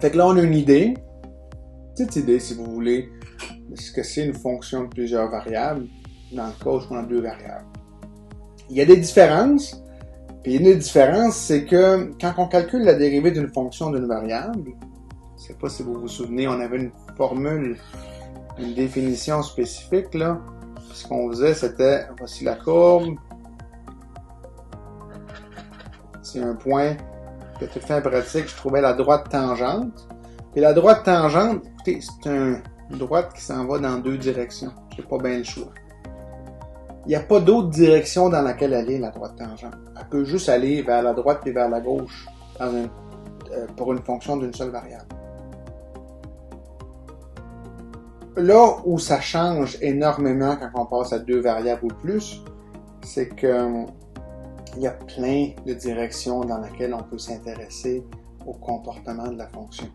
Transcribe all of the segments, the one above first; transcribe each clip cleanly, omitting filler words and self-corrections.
Fait que là, on a une idée, petite idée si vous voulez, de ce que c'est une fonction de plusieurs variables, dans le cas où on a deux variables. Il y a des différences, puis une des différences, c'est que quand on calcule la dérivée d'une fonction d'une variable, je ne sais pas si vous vous souvenez, on avait une formule, une définition spécifique, là. Ce qu'on faisait, c'était, voici la courbe, c'est un point que tout fait en pratique, je trouvais la droite tangente. Et la droite tangente, écoutez, c'est une droite qui s'en va dans deux directions. J'ai pas bien le choix. Il n'y a pas d'autre direction dans laquelle aller, la droite tangente. Elle peut juste aller vers la droite et vers la gauche pour une fonction d'une seule variable. Là où ça change énormément quand on passe à deux variables ou plus, c'est que il y a plein de directions dans lesquelles on peut s'intéresser au comportement de la fonction.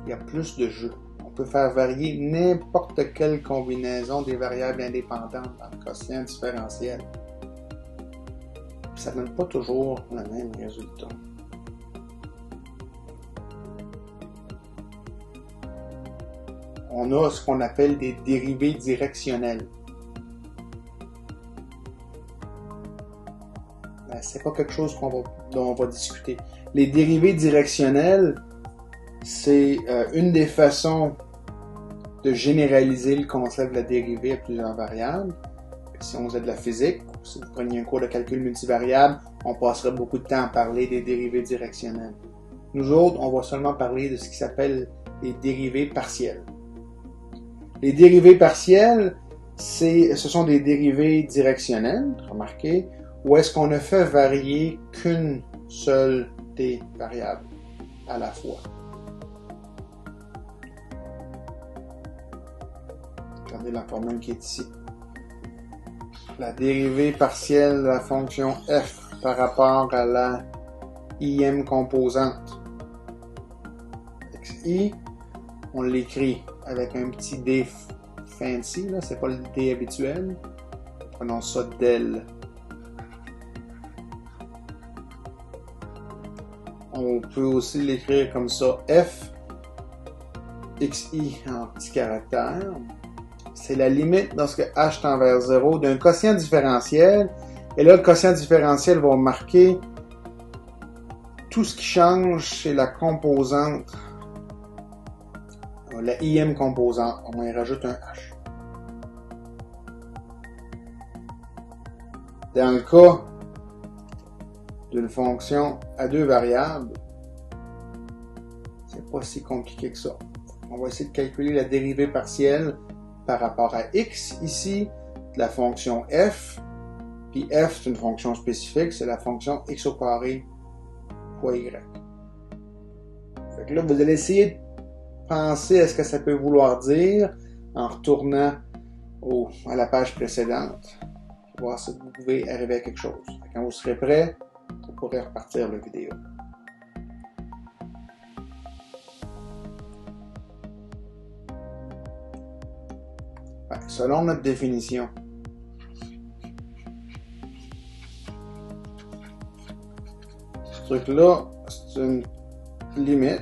Il y a plus de jeux. On peut faire varier n'importe quelle combinaison des variables indépendantes dans le quotient différentiel. Ça ne donne pas toujours le même résultat. On a ce qu'on appelle des dérivées directionnelles. C'est pas quelque chose dont on va discuter. Les dérivées directionnelles, c'est une des façons de généraliser le concept de la dérivée à plusieurs variables. Si on faisait de la physique, si vous preniez un cours de calcul multivariable, on passerait beaucoup de temps à parler des dérivées directionnelles. Nous autres, on va seulement parler de ce qui s'appelle les dérivées partielles. Les dérivées partielles, ce sont des dérivées directionnelles, remarquez, où est-ce qu'on ne fait varier qu'une seule des variables à la fois. Regardez la formule qui est ici. La dérivée partielle de la fonction f par rapport à la im composante xi, on l'écrit avec un petit d fancy, là, c'est pas le d habituel. Prenons ça del. On peut aussi l'écrire comme ça, f xi en petits caractères. C'est la limite lorsque h tend vers 0 d'un quotient différentiel. Et là, le quotient différentiel va marquer tout ce qui change, c'est la composante, la im composante. On y rajoute un h. Dans le cas d'une fonction à deux variables, c'est pas si compliqué que ça. On va essayer de calculer la dérivée partielle par rapport à x ici, de la fonction f, puis f c'est une fonction spécifique, c'est la fonction x au carré fois y. Fait que là, vous allez essayer de penser à ce que ça peut vouloir dire en retournant à la page précédente, pour voir si vous pouvez arriver à quelque chose. Quand vous serez prêt, vous pourrez repartir la vidéo. Selon notre définition, ce truc-là, c'est une limite,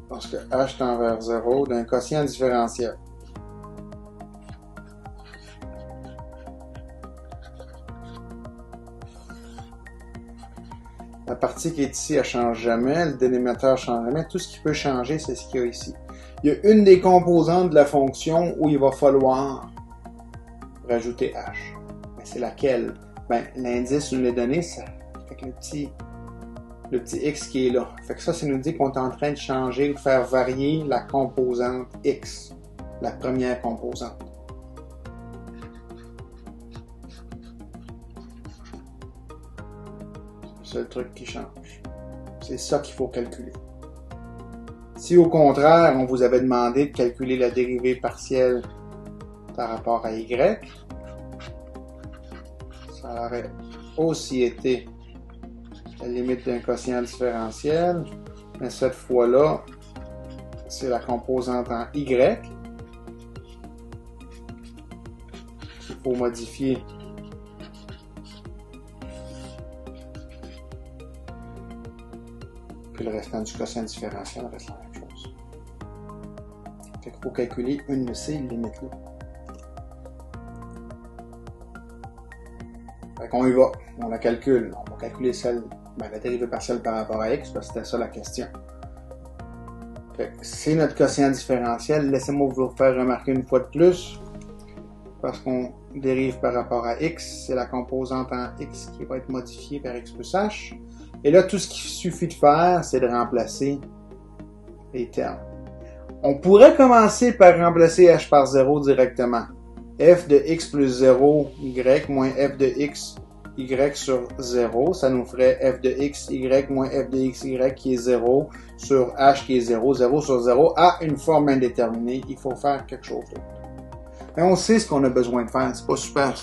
parce que h tend vers 0, d'un quotient différentiel. La partie qui est ici, elle ne change jamais, le dénominateur ne change jamais, tout ce qui peut changer, c'est ce qu'il y a ici. Il y a une des composantes de la fonction où il va falloir rajouter h. Mais c'est laquelle? Ben, l'indice nous l'est donné, ça fait que le petit x qui est là. Fait que ça nous dit qu'on est en train de changer ou faire varier la composante x, la première composante. C'est le truc qui change. C'est ça qu'il faut calculer. Si au contraire, on vous avait demandé de calculer la dérivée partielle par rapport à y, ça aurait aussi été la limite d'un quotient différentiel, mais cette fois-là, c'est la composante en y qu'il faut modifier Puis le restant du quotient différentiel reste la même chose. Fait qu'il faut calculer une de ces limites-là. Fait qu'on y va, on la calcule. On va calculer celle, la dérivée partielle par rapport à x, parce que c'était ça la question. C'est notre quotient différentiel. Laissez-moi vous le faire remarquer une fois de plus, parce qu'on dérive par rapport à x. C'est la composante en x qui va être modifiée par x plus h. Et là, tout ce qu'il suffit de faire, c'est de remplacer les termes. On pourrait commencer par remplacer h par 0 directement. F de x plus 0, y, moins f de x, y sur 0, ça nous ferait f de x, y, moins f de x, y qui est 0, sur h qui est 0, 0 sur 0, à une forme indéterminée. Il faut faire quelque chose d'autre. Mais on sait ce qu'on a besoin de faire, c'est pas super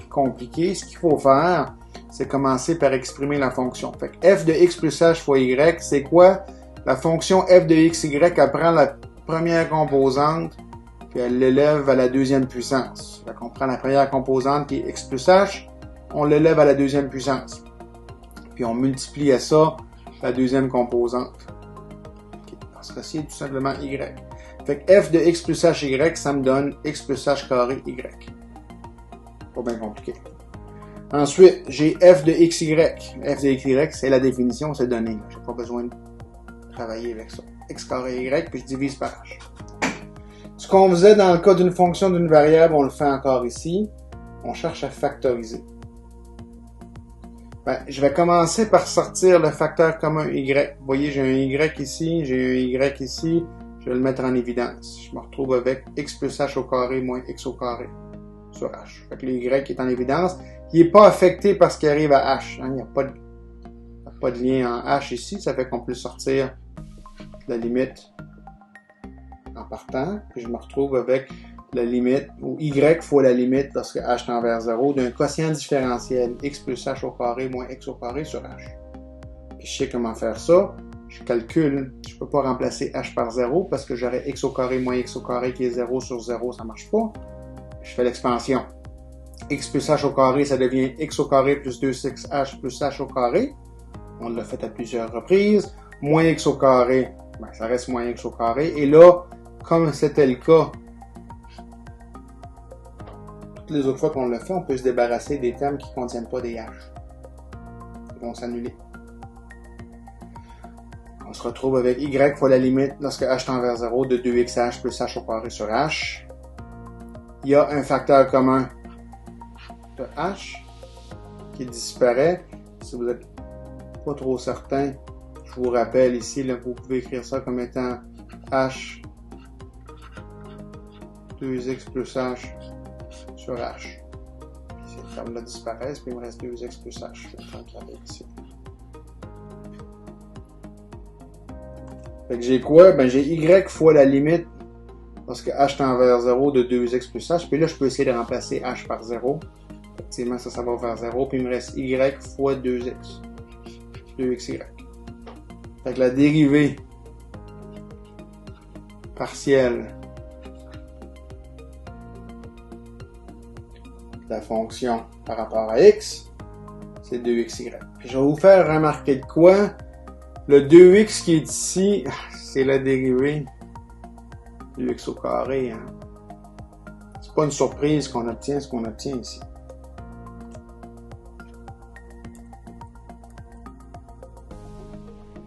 compliqué. Ce qu'il faut faire, c'est commencer par exprimer la fonction. Fait que f de x plus h fois y, c'est quoi? La fonction f de x, y, elle prend la première composante, puis elle l'élève à la deuxième puissance. Fait qu'on prend la première composante qui est x plus h, on l'élève à la deuxième puissance. Puis on multiplie à ça la deuxième composante. Okay. Dans ce cas-ci, tout simplement y. Fait que f de x plus h, y, ça me donne x plus h carré y. Pas bien compliqué. Ensuite, j'ai f de xy. F de xy, c'est la définition, c'est donné. J'ai pas besoin de travailler avec ça. X carré y, puis je divise par h. Ce qu'on faisait dans le cas d'une fonction d'une variable, on le fait encore ici. On cherche à factoriser. Je vais commencer par sortir le facteur commun y. Vous voyez, j'ai un y ici, j'ai un y ici. Je vais le mettre en évidence. Je me retrouve avec x plus h au carré moins x au carré sur h. Fait que le y est en évidence. Il n'est pas affecté par ce qui arrive à h. Il n'y a pas de lien en h ici. Ça fait qu'on peut sortir la limite en partant. Puis je me retrouve avec la limite, ou y fois la limite lorsque h tend vers 0, d'un quotient différentiel x plus h au carré moins x au carré sur h. Puis je sais comment faire ça. Je calcule, je peux pas remplacer h par 0 parce que j'aurais x au carré moins x au carré qui est 0 sur 0, ça marche pas. Je fais l'expansion. X plus h au carré, ça devient x au carré plus 2x plus h au carré. On l'a fait à plusieurs reprises. Moins x au carré, ça reste moins x au carré. Et là, comme c'était le cas toutes les autres fois qu'on l'a fait, on peut se débarrasser des termes qui ne contiennent pas des h. Ils vont s'annuler. On se retrouve avec y fois la limite lorsque h tend vers 0 de 2xh plus h au carré sur h. Il y a un facteur commun de h qui disparaît. Si vous n'êtes pas trop certain, je vous rappelle ici, là, vous pouvez écrire ça comme étant h 2x plus h sur h. Ces termes-là disparaissent, puis il me reste 2x plus h. Je vais le regarder ici. Fait que j'ai quoi? J'ai y fois la limite lorsque h tend vers 0 de 2x plus h. Puis là, je peux essayer de remplacer h par 0. Effectivement, ça va vers 0. Puis il me reste y fois 2x. 2xy. Fait que la dérivée partielle de la fonction par rapport à x, c'est 2xy. Puis je vais vous faire remarquer de quoi? Le 2x qui est ici, c'est la dérivée du x au carré. Hein. C'est pas une surprise qu'on obtient ce qu'on obtient ici.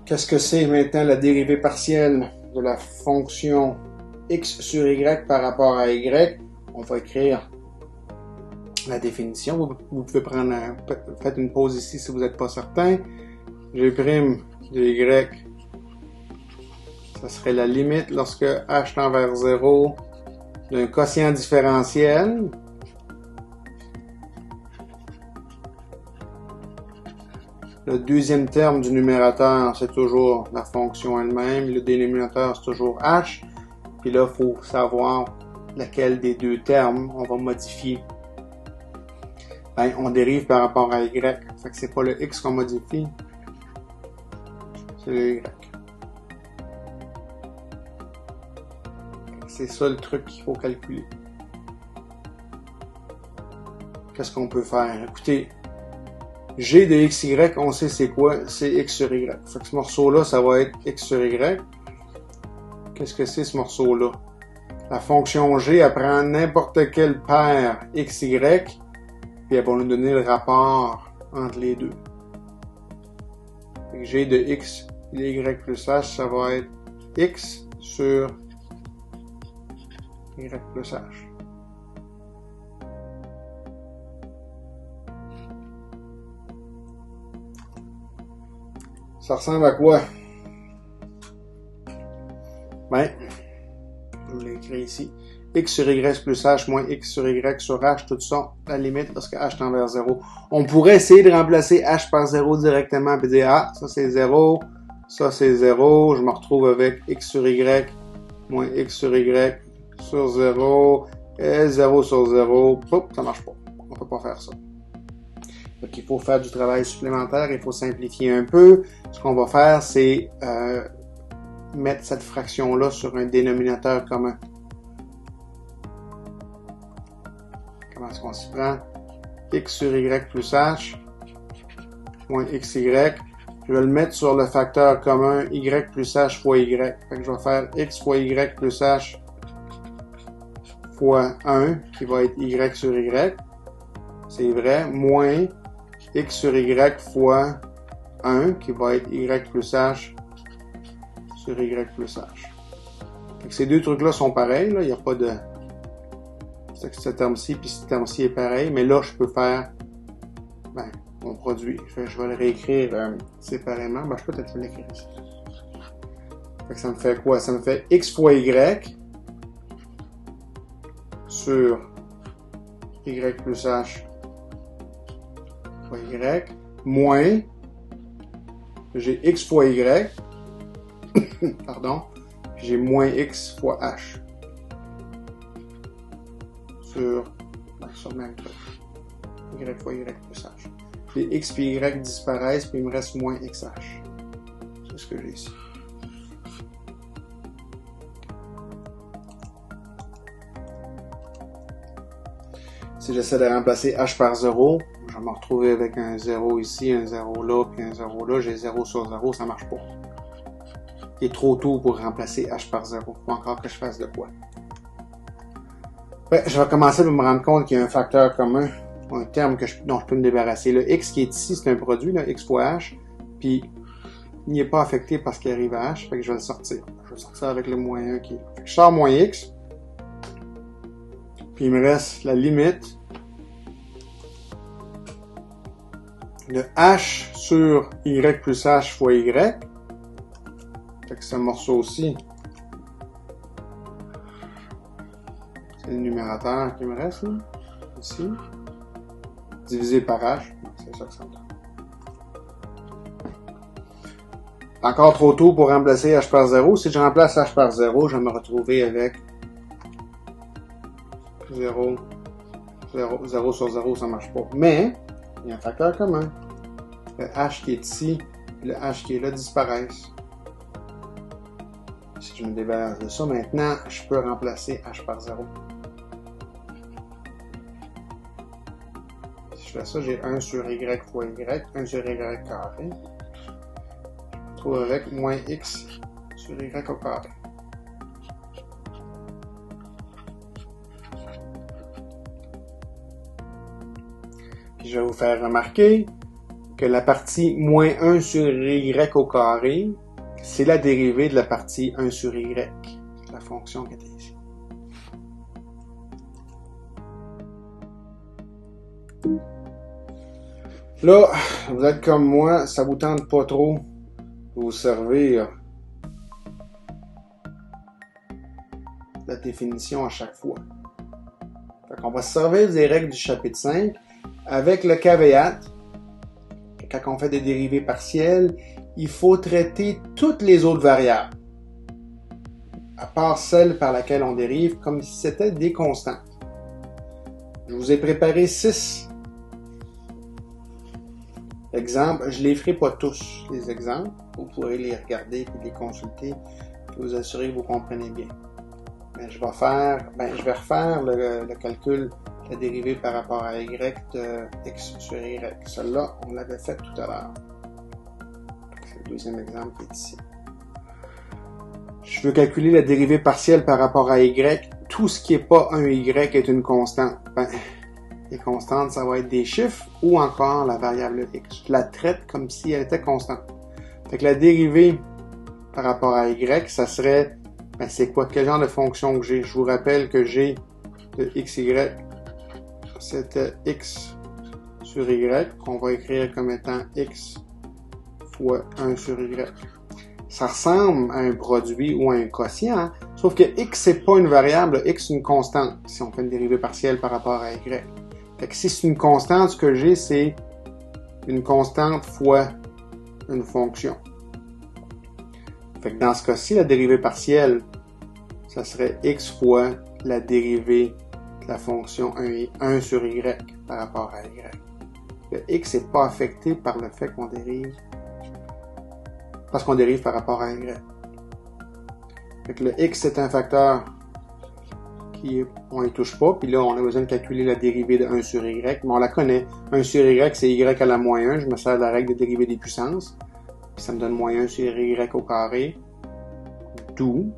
Qu'est-ce que c'est maintenant la dérivée partielle de la fonction x sur y par rapport à y? On va écrire la définition. Vous pouvez prendre faites une pause ici si vous n'êtes pas certain. G' de y, ça serait la limite lorsque h tend vers 0 d'un quotient différentiel le deuxième terme du numérateur, c'est toujours la fonction elle-même. Le dénominateur, c'est toujours h. Puis là, il faut savoir laquelle des deux termes on va modifier. On dérive par rapport à y. Fait que c'est pas le x qu'on modifie, c'est le y. C'est ça le truc qu'il faut calculer. Qu'est-ce qu'on peut faire? Écoutez, G de XY, on sait c'est quoi? C'est X sur Y. Fait que ce morceau-là, ça va être X sur Y. Qu'est-ce que c'est ce morceau-là? La fonction G, elle prend n'importe quelle paire XY, puis elle va nous donner le rapport entre les deux. Fait que G de X de Y plus H, ça va être X sur Y plus H. Ça ressemble à quoi? Ben, je l'ai écrit ici. X sur Y plus H moins X sur Y sur H, tout ça, à la limite, parce que H tend vers 0. On pourrait essayer de remplacer H par 0 directement, puis dire, ah, ça c'est 0, ça c'est 0, je me retrouve avec X sur Y moins X sur Y sur 0, et 0 sur 0, hop, ça marche pas. On peut pas faire ça. Donc, il faut faire du travail supplémentaire, il faut simplifier un peu. Ce qu'on va faire, c'est mettre cette fraction-là sur un dénominateur commun. Comment est-ce qu'on s'y prend? X sur Y plus H moins XY. Je vais le mettre sur le facteur commun Y plus H fois Y. Fait que je vais faire X fois Y plus H fois 1, qui va être Y sur Y. C'est vrai. Moins X sur Y fois 1, qui va être Y plus H sur Y plus H. Fait que ces deux trucs-là sont pareils, là. Il n'y a pas de... Ce terme-ci puis ce terme-ci est pareil, mais là, je peux faire mon produit. Je vais le réécrire séparément. Je peux peut-être l'écrire ici. Fait que ça me fait quoi? Ça me fait X fois Y sur Y plus H fois Y moins j'ai X fois Y pardon, j'ai moins X fois H sur le même truc. Y fois Y plus H. Les X et Y disparaissent, puis il me reste moins XH. C'est ce que j'ai ici. Si j'essaie de remplacer H par 0, je vais me retrouver avec un 0 ici, un 0 là, puis un 0 là. J'ai 0 sur 0, ça marche pas. Il est trop tôt pour remplacer H par 0. Faut encore que je fasse de quoi. Je vais commencer par me rendre compte qu'il y a un facteur commun, un terme dont je peux me débarrasser. Le X qui est ici, c'est un produit, là, X fois H, puis il n'est pas affecté parce qu'il arrive à H, fait que je vais le sortir. Je vais le sortir avec le moins 1 qui est là. Fait que je sors moins X, puis il me reste la limite de H sur Y plus H fois Y. Fait que ce morceau-ci, c'est le numérateur qui me reste, là, ici, divisé par H, c'est ça que ça me donne. Encore trop tôt pour remplacer H par 0. Si je remplace H par 0, je vais me retrouver avec 0, 0, 0 sur 0, ça marche pas. Mais, il y a un facteur commun. Le H qui est ici, le H qui est là disparaissent. Si je me débarrasse de ça, maintenant, je peux remplacer H par 0. Si je fais ça, j'ai 1 sur Y fois Y, 1 sur Y carré. Je me retrouve avec moins X sur Y au carré. Puis je vais vous faire remarquer que la partie moins 1 sur Y au carré, c'est la dérivée de la partie 1 sur Y, la fonction qui était ici. Là, vous êtes comme moi, ça vous tente pas trop de vous servir la définition à chaque fois. Fait qu'on va se servir des règles du chapitre 5 avec le caveat que quand on fait des dérivées partielles, il faut traiter toutes les autres variables, à part celle par laquelle on dérive, comme si c'était des constantes. Je vous ai préparé 6 exemples. Je ne les ferai pas tous, les exemples. Vous pourrez les regarder et les consulter et vous assurer que vous comprenez bien. Mais je vais refaire le calcul la dérivée par rapport à y de x sur y. Celle-là, on l'avait fait tout à l'heure. C'est le deuxième exemple qui est ici. Je veux calculer la dérivée partielle par rapport à y. Tout ce qui n'est pas un y est une constante. Ben, les constantes, ça va être des chiffres ou encore la variable x. Je la traite comme si elle était constante. Fait que la dérivée par rapport à y, ça serait, ben c'est quoi? Quel genre de fonction que j'ai? Je vous rappelle que j'ai de xy, c'était x sur y, qu'on va écrire comme étant x fois 1 sur y. Ça ressemble à un produit ou à un quotient, hein? Sauf que x, c'est pas une variable, x, c'est une constante, si on fait une dérivée partielle par rapport à y. Fait que si c'est une constante, ce que j'ai, c'est une constante fois une fonction. Fait que dans ce cas-ci, la dérivée partielle, ça serait x fois la dérivée de la fonction 1 sur y par rapport à y. Le x n'est pas affecté par le fait qu'on dérive, parce qu'on dérive par rapport à y. Fait que le x, c'est un facteur on ne touche pas, puis là, on a besoin de calculer la dérivée de 1 sur y, mais on la connaît. 1 sur y, c'est y à la moins 1, je me sers de la règle de dérivée des puissances, puis ça me donne moins 1 sur y au carré, d'où,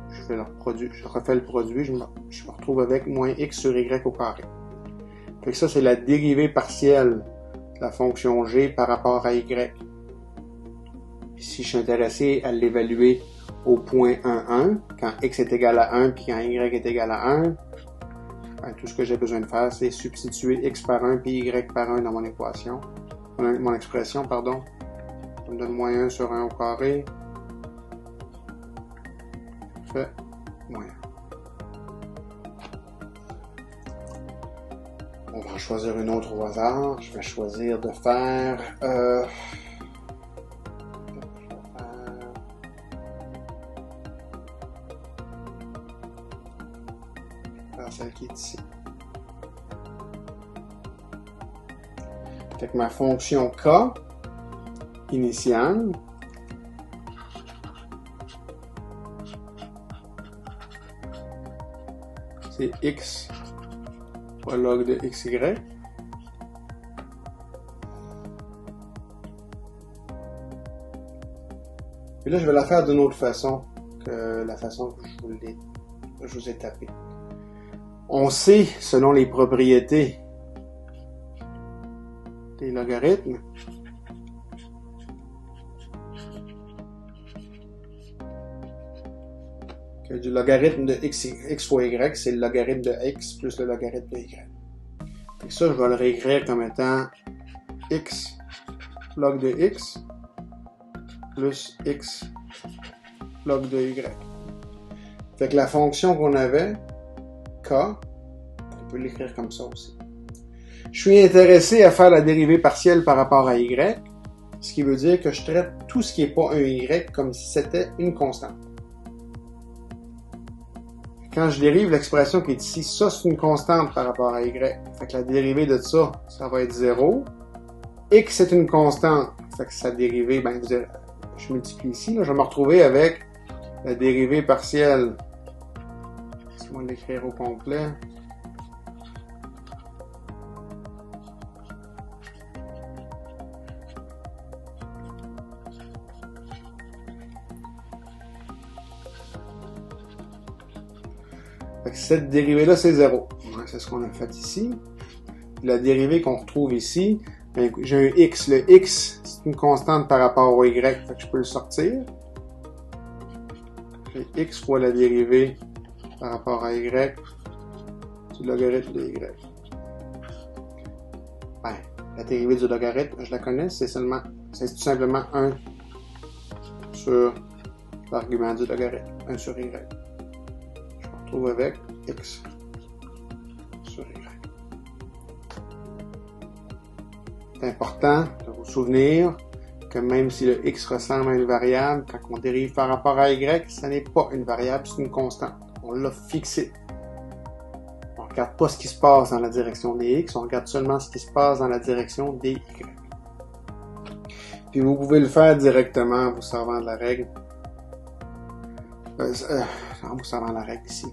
je refais le produit, je me retrouve avec moins x sur y au carré. Fait que ça, c'est la dérivée partielle de la fonction g par rapport à y. Si je suis intéressé à l'évaluer au point 1, 1, quand x est égal à 1, puis quand y est égal à 1, ben, tout ce que j'ai besoin de faire, c'est substituer x par 1 puis y par 1 dans mon équation, mon expression, pardon. Ça me donne moins 1 sur 1 au carré. Fait moins 1. On va en choisir une autre au hasard. Je vais choisir de faire... celle qui est ici. Fait que ma fonction k initiale c'est x fois log de xy. Et là, je vais la faire d'une autre façon que la façon que je vous ai tapé. On sait, selon les propriétés des logarithmes, que du logarithme de x fois y, c'est le logarithme de x plus le logarithme de y. Et ça, je vais le réécrire comme étant x log de x plus x log de y. Fait que la fonction qu'on avait, k, on peut l'écrire comme ça aussi. Je suis intéressé à faire la dérivée partielle par rapport à y, ce qui veut dire que je traite tout ce qui n'est pas un y comme si c'était une constante. Quand je dérive l'expression qui est ici, ça c'est une constante par rapport à y. Fait que la dérivée de ça, ça va être 0. X c'est une constante. Fait que sa dérivée, ben, je multiplie ici, là, je vais me retrouver avec la dérivée partielle. Laisse-moi l'écrire au complet. Fait que cette dérivée-là, c'est 0. C'est ce qu'on a fait ici. La dérivée qu'on retrouve ici, ben, j'ai un x. Le x, c'est une constante par rapport au y, fait que je peux le sortir. J'ai x fois la dérivée par rapport à y du logarithme de y. Ben, la dérivée du logarithme, je la connais, c'est tout simplement 1 sur l'argument du logarithme, 1 sur y. Je me retrouve avec x sur y. C'est important de vous souvenir que même si le x ressemble à une variable, quand on dérive par rapport à y, ça n'est pas une variable, c'est une constante. On l'a fixé. On ne regarde pas ce qui se passe dans la direction des x, on regarde seulement ce qui se passe dans la direction des y. Puis vous pouvez le faire directement en vous servant de la règle. En vous servant de la règle ici.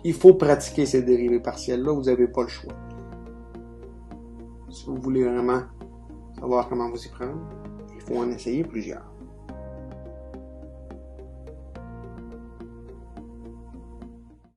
il faut pratiquer ces dérivés partiels-là, vous n'avez pas le choix. Si vous voulez vraiment savoir comment vous y prendre, il faut en essayer plusieurs.